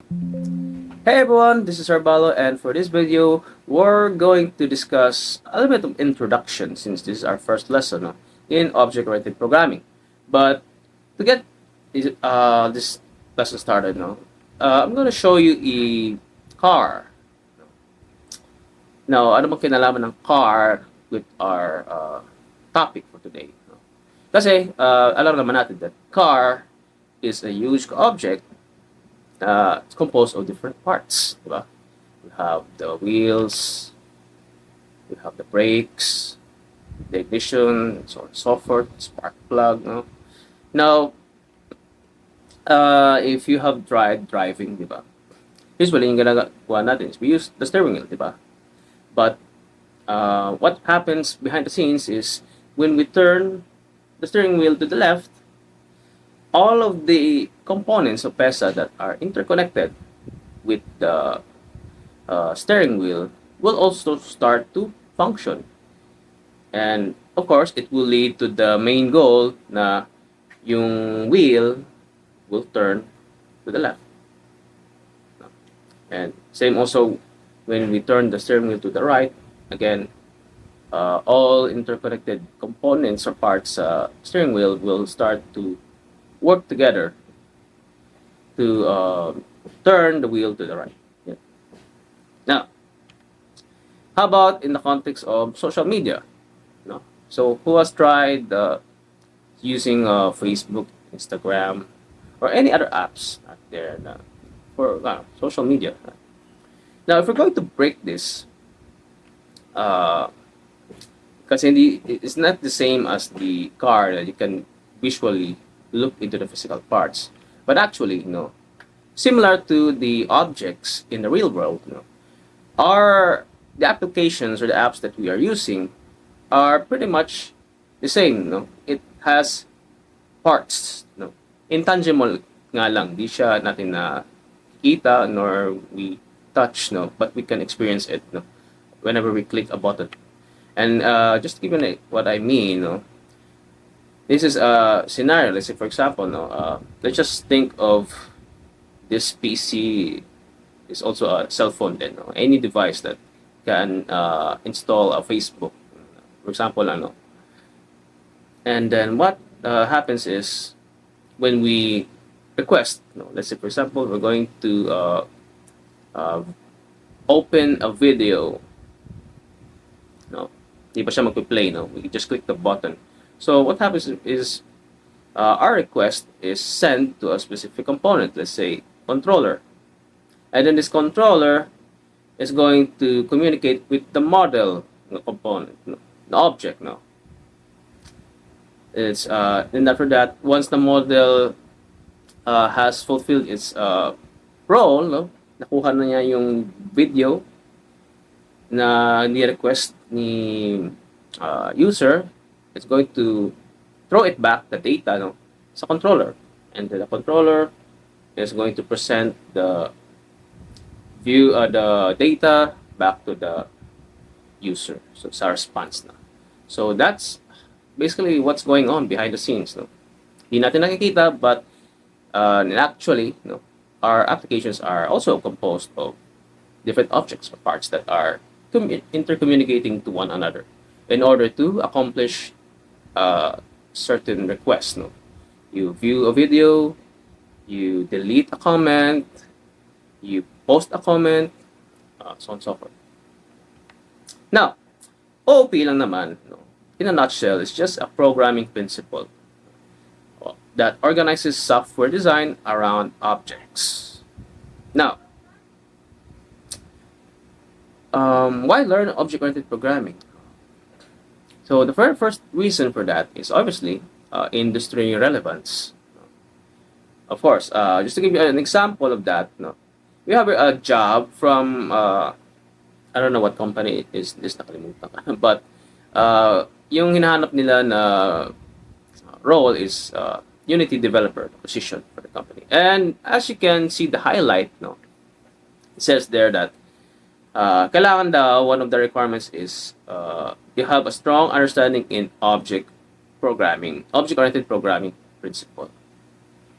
Hey everyone, this is Arbalo, and for this video, we're going to discuss a little bit of introduction since this is our first lesson in object-oriented programming. But to get this lesson started, I'm going to show you a car. Now, ano bang kinalaman ng car with our topic for today? No? Kasi alam naman natin that car is a huge object. It's composed of different parts, diba? We have the wheels, we have the brakes, the ignition, so on and so forth, spark plug. No? Now, if you have tried driving, diba? Usually, yung ginagawa natin is we use the steering wheel, diba? But what happens behind the scenes is when we turn the steering wheel to the left, all of the components of PESA that are interconnected with the steering wheel will also start to function. And of course, it will lead to the main goal na yung wheel will turn to the left. And same also when we turn the steering wheel to the right, again, all interconnected components or parts steering wheel will start to work together to turn the wheel to the right. Yeah. Now, how about in the context of social media? No? So, who has tried using Facebook, Instagram, or any other apps out there for social media? Now, if we're going to break this, because it's not the same as the car that you can visually look into the physical parts, but actually, similar to the objects in the real world, are the applications or the apps that we are using are pretty much the same. It has parts. Intangible nga lang. Di siya natin na kita nor we touch, but we can experience it whenever we click a button. And just to give you what I mean, this is a scenario. Let's say, for example, let's just think of this PC is also a cell phone then. Any device that can install a Facebook, for example, and then what happens is when we request, let's say, for example, we're going to uh, open a video, di pa siya magpi-play, we just click the button. So what happens is our request is sent to a specific component, let's say controller, and then this controller is going to communicate with the model component, the object. It's and after that, once the model has fulfilled its role, nakuha na niya yung video na ni-request ni user, it's going to throw it back, the data, sa controller. And the controller is going to present the the data back to the user. So it's a response na. So that's basically what's going on behind the scenes. Hindi natin nakikita, but actually, our applications are also composed of different objects or parts that are intercommunicating to one another in order to accomplish certain requests. You view a video, you delete a comment, you post a comment, so on and so forth. Now, OOP lang naman, in a nutshell, is just a programming principle that organizes software design around objects. Now, why learn object-oriented programming? So the very first reason for that is obviously industry relevance. Of course, just to give you an example of that, we have a job from I don't know what company it is, this nakalimutan ko. But yung hinahanap nila na role is Unity developer position for the company. And as you can see the highlight, it says there that kailangan daw, one of the requirements is you have a strong understanding in object-oriented programming principle.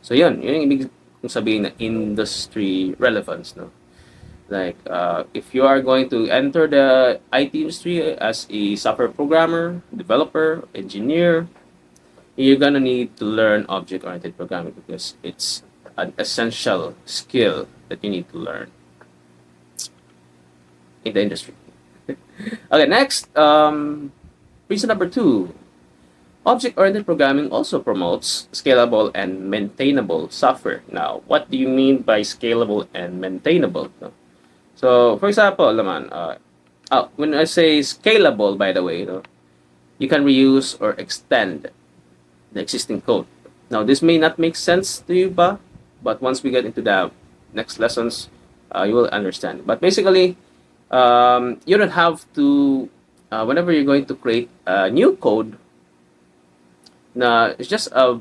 So yun yung ibig kung sabihin na industry relevance, no? Like, if you are going to enter the IT industry as a software programmer, developer, engineer, you're gonna need to learn object-oriented programming because it's an essential skill that you need to learn in the industry. Okay, next, reason number two. Object-oriented programming also promotes scalable and maintainable software. Now, what do you mean by scalable and maintainable? No? So, for example, naman, when I say scalable, by the way, no, you can reuse or extend the existing code. Now, this may not make sense to you, but once we get into the next lessons, you will understand. But basically, you don't have to, whenever you're going to create a new code, na it's just a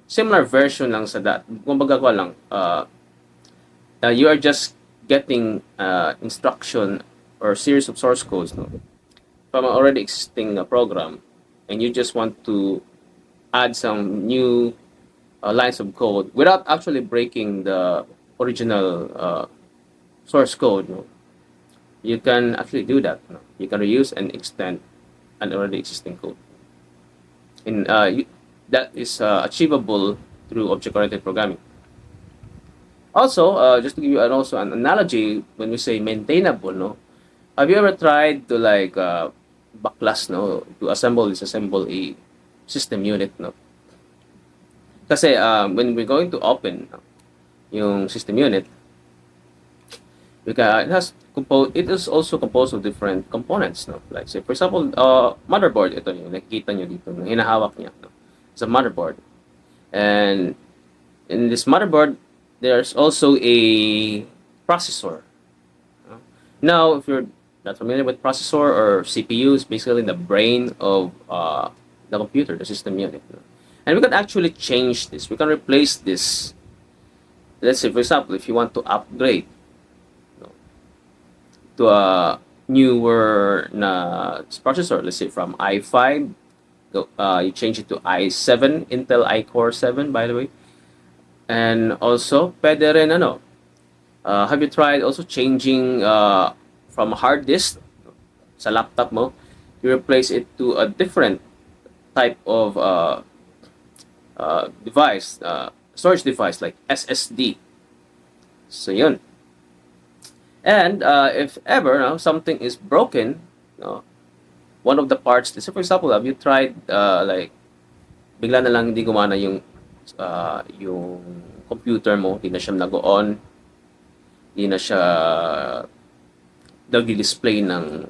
similar version lang sa that. Kumbaga ko lang, you are just getting instruction or series of source codes, no, from an already existing program, and you just want to add some new lines of code without actually breaking the original source code. No? You can actually do that. No? You can reuse and extend an already existing code. And that is achievable through object-oriented programming. Also, just to give you an analogy, when we say maintainable, no, have you ever tried to like baklas, no, to disassemble a system unit, no? Kasi when we're going to open yung system unit, it is also composed of different components, no? Like say for example, motherboard, ito yung nakikita nyo dito, no? Hinahawak niya, no? It's a motherboard. And in this motherboard, there's also a processor. Now, if you're not familiar with processor or CPU, it's basically the brain of the computer, the system unit. No? And we can actually change this. We can replace this. Let's say, for example, if you want to upgrade to a newer processor, let's say from i5, you change it to i7, Intel iCore 7, by the way. And also, pwede rin have you tried also changing from a hard disk sa laptop mo, you replace it to a different type of device, storage device like SSD. So yun. And if ever something is broken, one of the parts, so for example, have you tried like bigla na lang hindi gumana yung computer mo, hindi na siya nag-on, hindi na siya nag-display ng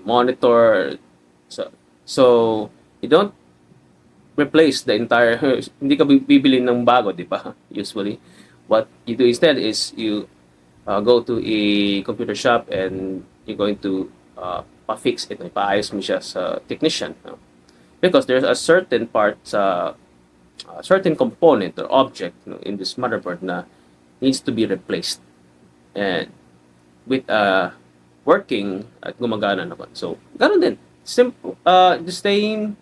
monitor. So you don't replace the entire, hindi ka bibili ng bago, di ba? Usually, what you do instead is you go to a computer shop and you're going to pa-fix it, paayos mo siya sa technician. Because there's a certain part certain component or object in this motherboard na needs to be replaced. And with working at gumagana naman. So, ganun din. Simple, the same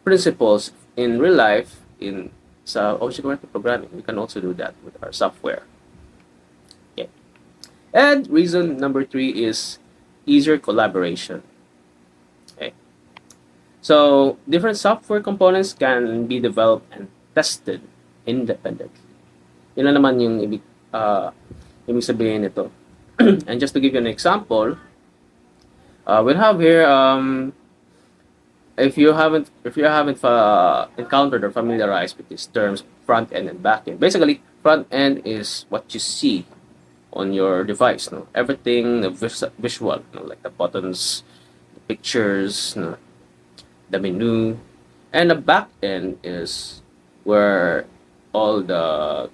principles in real life sa object-oriented programming. We can also do that with our software. Okay. And reason number 3 is easier collaboration. Okay. So, different software components can be developed and tested independently. Yun na naman yung ibig sabihin nito. And just to give you an example, we'll have here, if you haven't encountered or familiarized with these terms, front end and back end. Basically, front end is what you see on your device, everything visual, like the buttons, the pictures, the menu. And the back end is where all the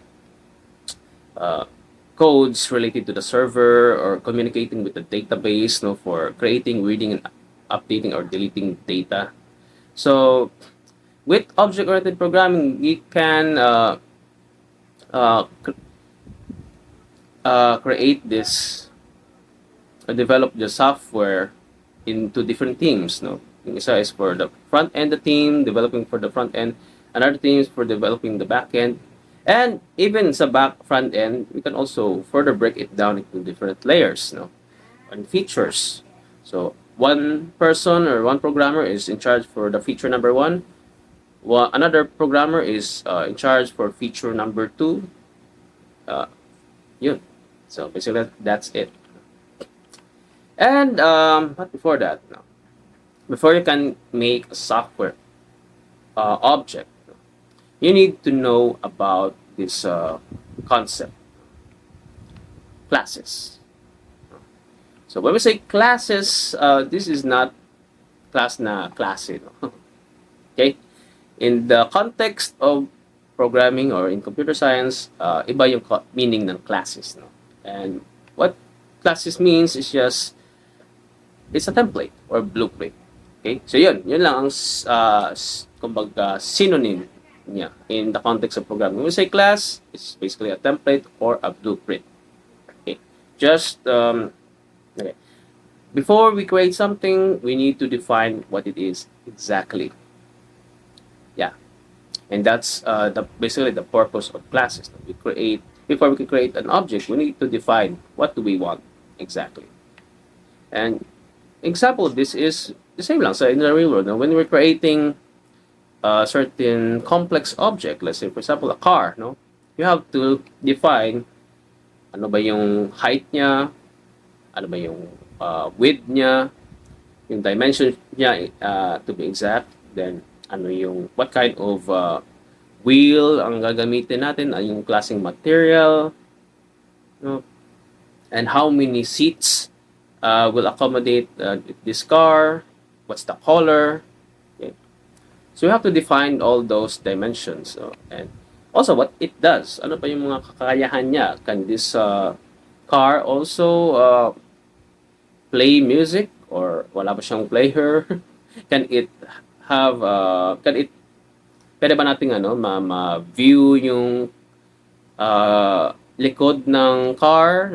codes related to the server or communicating with the database, for creating, reading, and updating or deleting data. So, with object-oriented programming, you can create this, develop the software into different teams. Yung isa is for the front end, the team developing for the front end. Another team is for developing the back end. And even sa back front end, we can also further break it down into different layers, and features. So one person or one programmer is in charge for the feature number one. Another programmer is in charge for feature number two. Uh, yun. So basically, that's it. And but before that, before you can make a software object, you need to know about this concept, classes. So when we say classes, this is not class na klase. No? Okay? In the context of programming or in computer science, iba yung meaning ng classes. No? And what classes means is just, it's a template or blueprint. Okay? So yun lang ang kumbaga synonym niya in the context of programming. When we say class, it's basically a template or a blueprint. Okay? Just okay. Before we create something, we need to define what it is exactly. Yeah. And that's basically the purpose of classes. Before we can create an object, we need to define what do we want exactly. And example of this is the same lang sa in the real world. Now, when we're creating a certain complex object, let's say for example a car, you have to define ano ba yung height niya, ano ba yung width niya, yung dimension niya to be exact, then ano yung what kind of wheel ang gagamitin natin, ano yung klaseng material, and how many seats will accommodate this car, what's the color. Okay. So you have to define all those dimensions, and also what it does, ano pa yung mga kakayahan niya. Can this car also play music or wala ba siyang player? Can it have pwede ba nating ma-view yung likod ng car,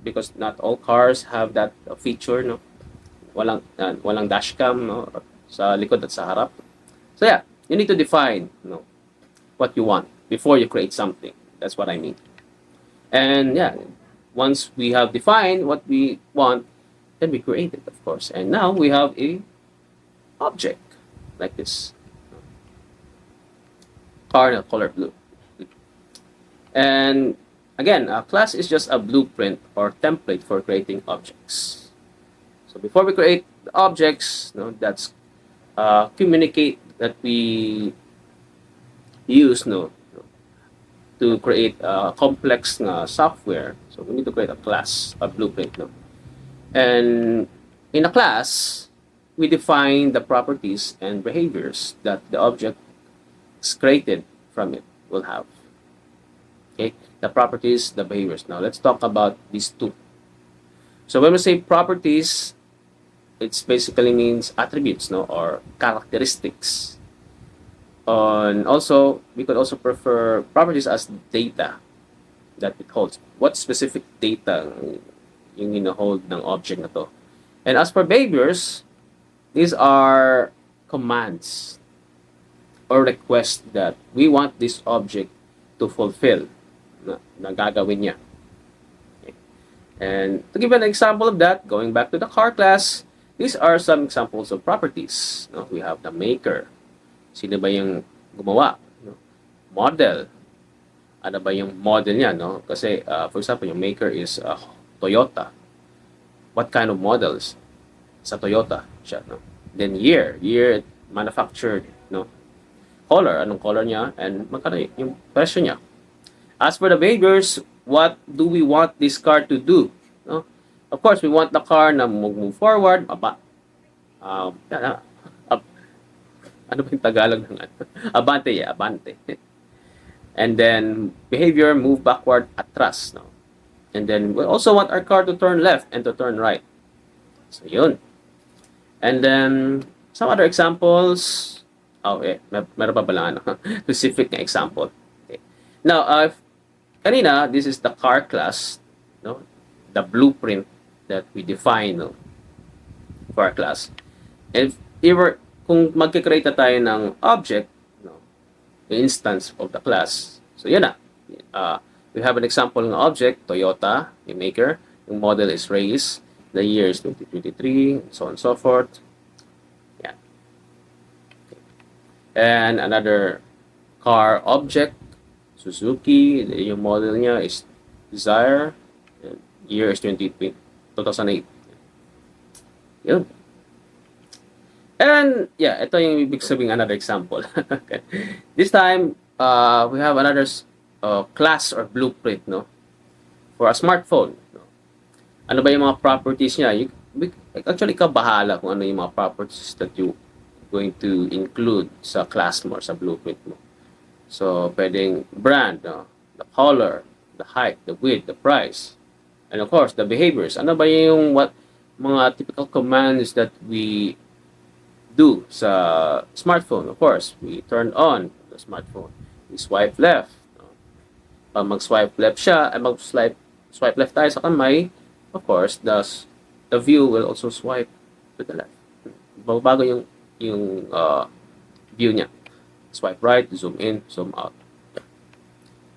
because not all cars have that feature, walang dashcam, sa likod at sa harap. So yeah, you need to define, what you want before you create something. That's what I mean. And yeah, once we have defined what we want, then we create it, of course. And now we have a object like this. Car in color blue. And again, a class is just a blueprint or template for creating objects. So before we create the objects, that's communicate that we use to create a complex software. So we need to create a class, a blueprint. And in a class, we define the properties and behaviors that the object created from it will have. Okay, the properties, the behaviors. Now let's talk about these two. So when we say properties, it basically means attributes, or characteristics. And also, we could also prefer properties as data that it holds. What specific data yung hold ng object na to? And as for behaviors, these are commands or requests that we want this object to fulfill na gagawin niya. Okay. And to give an example of that, going back to the car class, these are some examples of properties. We have the maker. Sino ba yung gumawa? Model. Ano ba yung model niya? Kasi, for example, yung maker is Toyota. What kind of models? Sa Toyota siya. Then year manufactured. Color, anong color niya, and magkano yung presyo niya. As for the behaviors, what do we want this car to do? Of course, we want the car na move forward, ano ba yung Tagalog ng abante, abante. And then behavior, move backward, atras. And then we also want our car to turn left and to turn right. So yun. And then some other examples. Meron pa pala specific na example. Okay. Now, kanina, this is the car class, the blueprint that we define for our class. And kung magkikreate tayo ng object, instance of the class, so yun na. We have an example ng object, Toyota, yung maker. Yung model is race. The year is 2023, so on and so forth. Yeah. And another car object, Suzuki. Yung model niya is Desire. Year is 2008. Yun. And yeah, ito yung ibig sabihin another example. Okay. This time, we have another class or blueprint, no, for a smartphone. No? Ano ba yung mga properties niya? Actually, ikaw bahala kung ano yung mga properties that you going to include sa class mo or sa blueprint mo. So, pwedeng brand, no? The color, the height, the width, the price, and of course, the behaviors. Ano ba yung mga typical commands that we do sa smartphone? Of course, we turn on the smartphone. We swipe left. Pag mag-swipe left siya, ay swipe left tayo sa kamay, of course, the view will also swipe to the left. Bago yung view niya. Swipe right, zoom in, zoom out.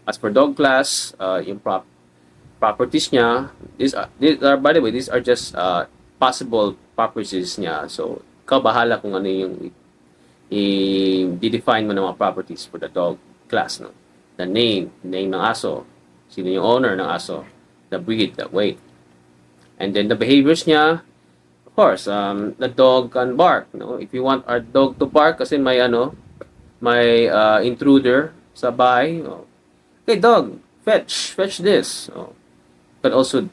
As for dog class, yung properties niya, these are, by the way, these are just possible properties niya. So, ikaw bahala kung ano yung i-define mo ng mga properties for the dog class, no? The name ng aso, sino yung owner ng aso, the breed, the weight. And then the behaviors niya, of course, the dog can bark, no? If you want our dog to bark kasi may intruder sa bahay, oh, okay, dog, fetch this. Oh, can also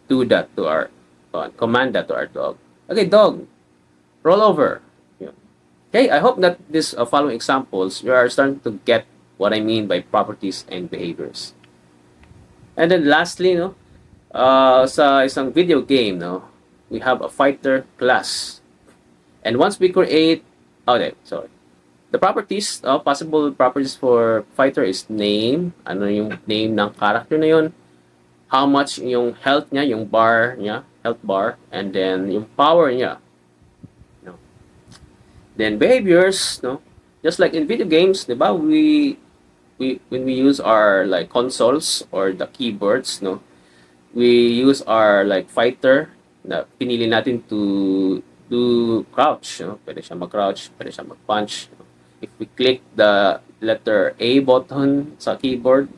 do that to our command that to our dog. Okay, dog, roll over. Yeah. Okay, I hope that this following examples, you are starting to get what I mean by properties and behaviors. And then lastly, no, sa isang video game, no, we have a fighter class. And once we create, okay, sorry. The properties, possible properties for fighter is name, ano yung name ng character na yun, how much yung health niya, yung bar niya, health bar, and then yung power niya. No. Then behaviors, no, just like in video games, di ba, when we use our like consoles or the keyboards, no, we use our like fighter na pinili natin to do crouch, no? Pwede siya mag-crouch, pwede siya mag-punch. No? If we click the letter A button sa keyboard,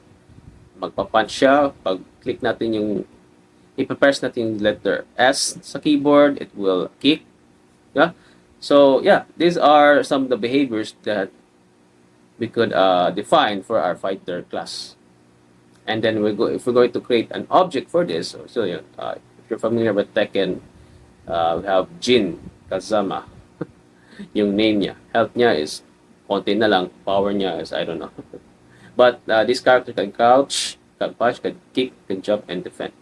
magpa-punch siya. Pag click natin yung i-press natin yung letter S sa keyboard, it will kick. Yeah? So, yeah, these are some of the behaviors that we could define for our fighter class. And then if we're going to create an object for this, so if you're familiar with Tekken, we have Jin Kazama. Yung name niya. Health niya is konti na lang. Power niya is, I don't know. But this character can crouch, can punch, can kick, can jump, and defend.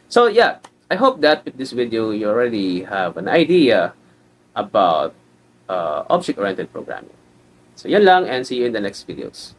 So yeah, I hope that with this video, you already have an idea about object-oriented programming. So yan lang, and see you in the next videos.